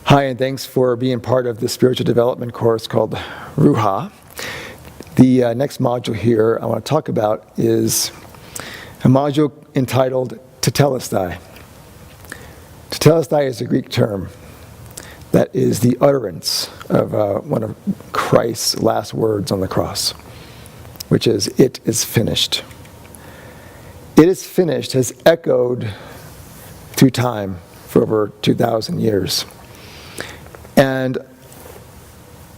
Hi, and thanks for being part of the spiritual development course called Ruach. The next module here I want to talk about is a module entitled Tetelestai. Tetelestai is a Greek term that is the utterance of one of Christ's last words on the cross, which is, "It is finished." "It is finished" has echoed through time for over 2,000 years. And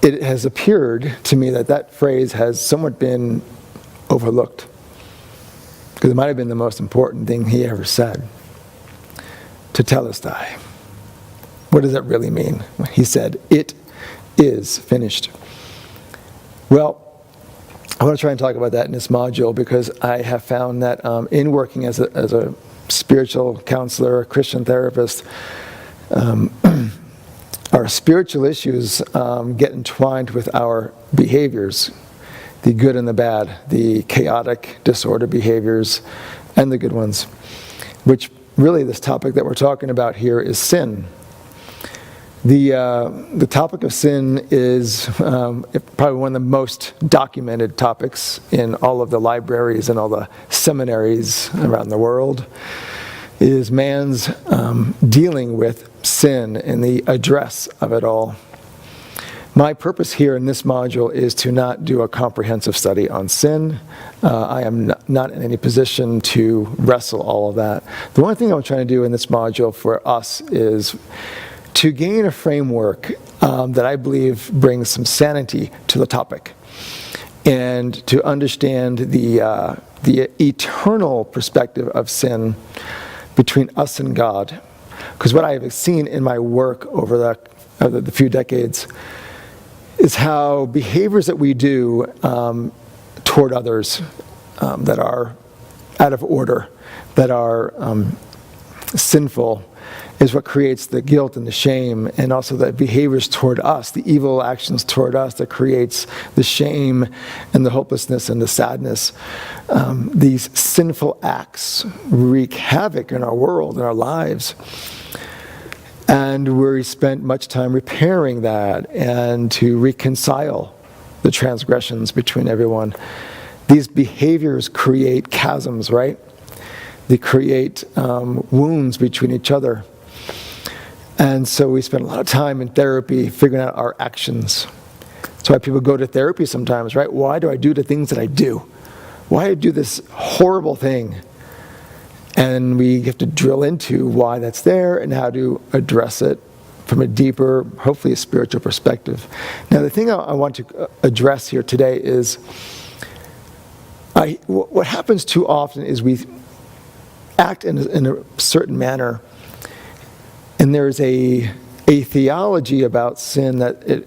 it has appeared to me that that phrase has somewhat been overlooked, because it might have been the most important thing he ever said. Tetelestai. What does that really mean? He said, "It is finished." Well, I want to try and talk about that in this module, because I have found that in working as a spiritual counselor, a Christian therapist, our spiritual issues get entwined with our behaviors, the good and the bad, the chaotic, disordered behaviors, and the good ones, which really this topic that we're talking about here is sin. The topic of sin is probably one of the most documented topics in all of the libraries and all the seminaries around the world, is man's dealing with sin and the address of it all. My purpose here in this module is to not do a comprehensive study on sin. I am not in any position to wrestle all of that. The one thing I'm trying to do in this module for us is to gain a framework that I believe brings some sanity to the topic, and to understand the eternal perspective of sin between us and God. Because what I have seen in my work over the few decades is how behaviors that we do toward others that are out of order, that are sinful, is what creates the guilt and the shame, and also the behaviors toward us, the evil actions toward us, that creates the shame and the hopelessness and the sadness. These sinful acts wreak havoc in our world, in our lives. And we spent much time repairing that and to reconcile the transgressions between everyone. These behaviors create chasms, right? They create wounds between each other. And so we spend a lot of time in therapy figuring out our actions. That's why people go to therapy sometimes, right? Why do I do the things that I do? Why do I do this horrible thing? And we have to drill into why that's there and how to address it from a deeper, hopefully a spiritual perspective. Now, the thing I want to address here today is what happens too often is we act in a certain manner, and there's a theology about sin that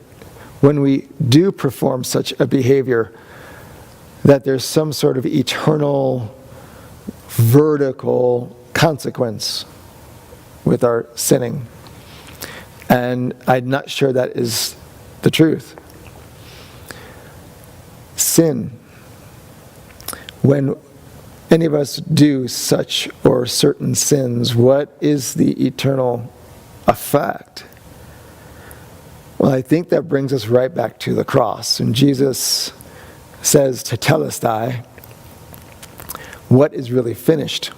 when we do perform such a behavior, that there's some sort of eternal vertical consequence with our sinning. And I'm not sure that is the truth. Sin, when any of us do such or certain sins, what is the eternal effect? Well, I think that brings us right back to the cross. And Jesus says, Tetelestai, what is really finished?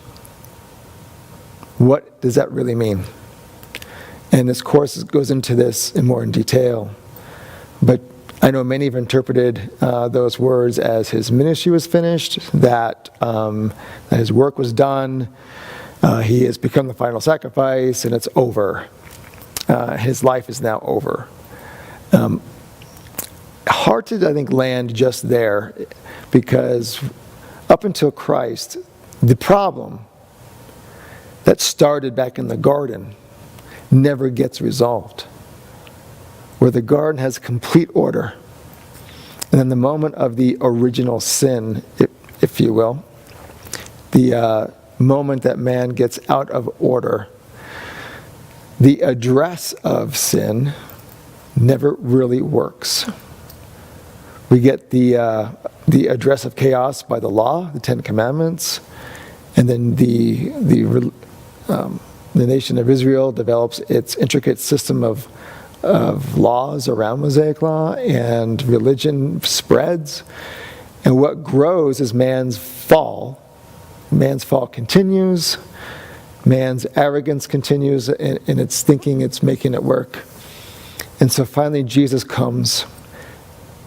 What does that really mean? And this course goes into this in detail. But I know many have interpreted those words as his ministry was finished, that his work was done, he has become the final sacrifice, and it's over. His life is now over. Hard to, I think, land just there, because up until Christ, the problem that started back in the garden never gets resolved. Where the garden has complete order, and then the moment of the original sin, if you will, the moment that man gets out of order, the address of sin never really works. We get the address of chaos by the law, the Ten Commandments, and then the The nation of Israel develops its intricate system of laws around Mosaic law, and religion spreads. And what grows is man's fall. Man's fall continues. Man's arrogance continues in its thinking, it's making it work. And so finally Jesus comes,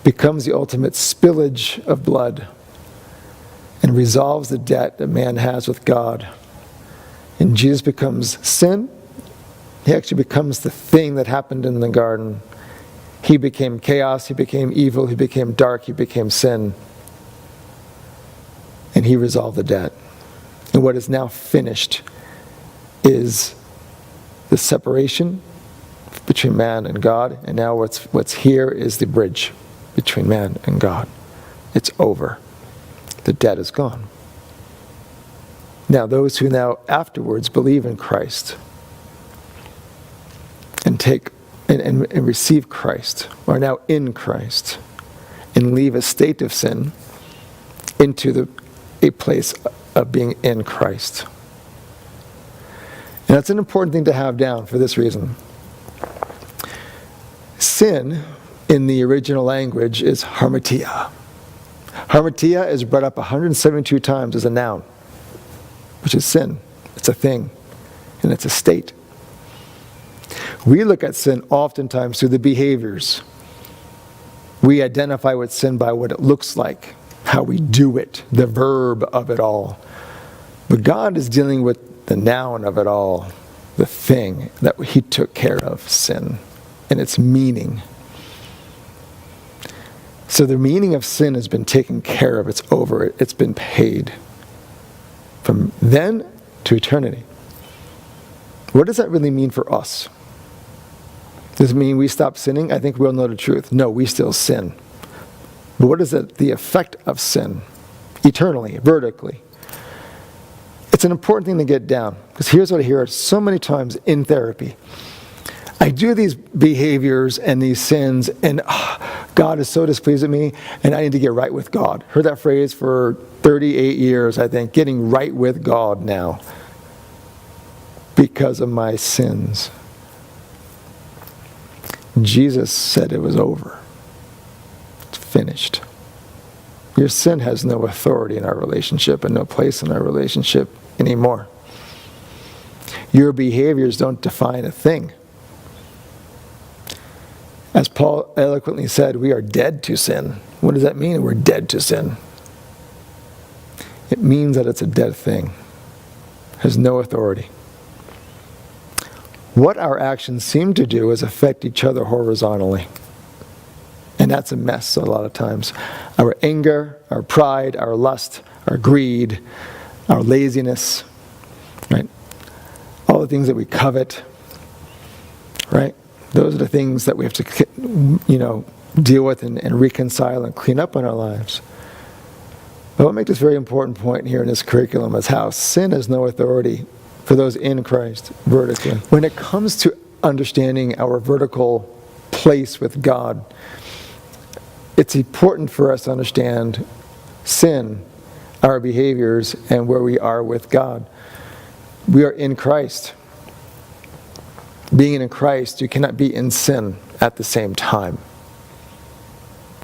becomes the ultimate spillage of blood, and resolves the debt that man has with God. And Jesus becomes sin. He actually becomes the thing that happened in the garden. He became chaos, he became evil, he became dark, he became sin. And he resolved the debt. And what is now finished is the separation between man and God. And now what's here is the bridge between man and God. It's over. The debt is gone. Now those who now afterwards believe in Christ and take and receive Christ are now in Christ and leave a state of sin into a place of being in Christ. And that's an important thing to have down for this reason. Sin in the original language is harmatia. Harmatia is brought up 172 times as a noun, which is sin. It's a thing, and it's a state. We look at sin oftentimes through the behaviors. We identify with sin by what it looks like, how we do it, the verb of it all. But God is dealing with the noun of it all, the thing that he took care of, sin, and its meaning. So the meaning of sin has been taken care of. It's over. It's been paid. From then to eternity. What does that really mean for us? Does it mean we stop sinning? I think we'll know the truth. No, we still sin. But what is the effect of sin? Eternally, vertically. It's an important thing to get down. Because here's what I hear so many times in therapy. I do these behaviors and these sins, and God is so displeased with me, and I need to get right with God. Heard that phrase for 38 years, I think, getting right with God now because of my sins. Jesus said it was over. It's finished. Your sin has no authority in our relationship and no place in our relationship anymore. Your behaviors don't define a thing. As Paul eloquently said, we are dead to sin. What does that mean? We're dead to sin. It means that it's a dead thing. It has no authority. What our actions seem to do is affect each other horizontally. And that's a mess a lot of times. Our anger, our pride, our lust, our greed, our laziness, right? All the things that we covet, right? Those are the things that we have to, deal with and reconcile and clean up in our lives. But I'll make this very important point here in this curriculum is how sin has no authority for those in Christ vertically. When it comes to understanding our vertical place with God, it's important for us to understand sin, our behaviors, and where we are with God. We are in Christ. Being in Christ, you cannot be in sin at the same time.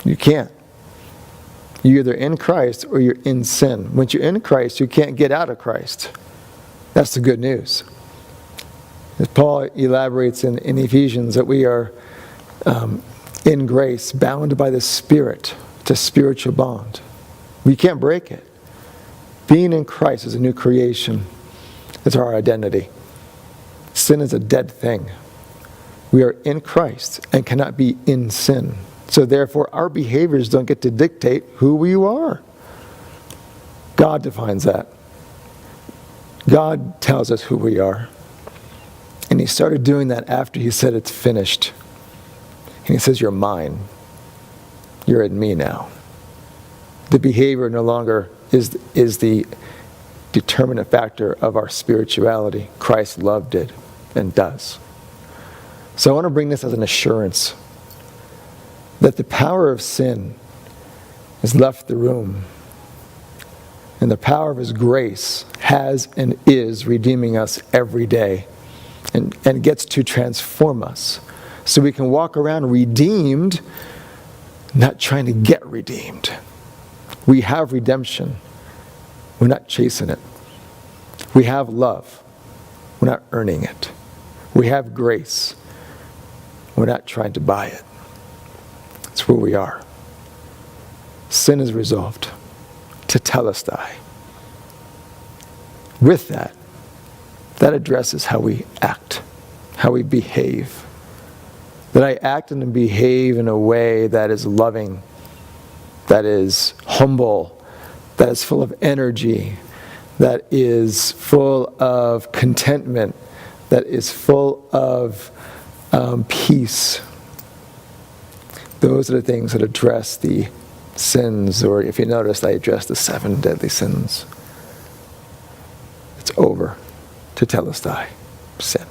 You can't. You're either in Christ or you're in sin. Once you're in Christ, you can't get out of Christ. That's the good news. As Paul elaborates in Ephesians, that we are in grace, bound by the Spirit. It's a spiritual bond. We can't break it. Being in Christ is a new creation. It's our identity. Sin is a dead thing. We are in Christ and cannot be in sin. So therefore, our behaviors don't get to dictate who we are. God defines that. God tells us who we are. And he started doing that after he said it's finished. And he says, you're mine. You're in me now. The behavior no longer is the determinant factor of our spirituality. Christ loved it and does. So I want to bring this as an assurance that the power of sin has left the room and the power of his grace has and is redeeming us every day and gets to transform us. So we can walk around redeemed, not trying to get redeemed. We have redemption. We're not chasing it. We have love. We're not earning it. We have grace. We're not trying to buy it. It's where we are. Sin is resolved. Tetelestai. With that addresses how we act, how we behave. That I act and behave in a way that is loving, that is humble, that is full of energy, that is full of contentment, that is full of peace. Those are the things that address the sins, or if you notice, I address the 7 deadly sins. It's over. Tetelestai. Sin.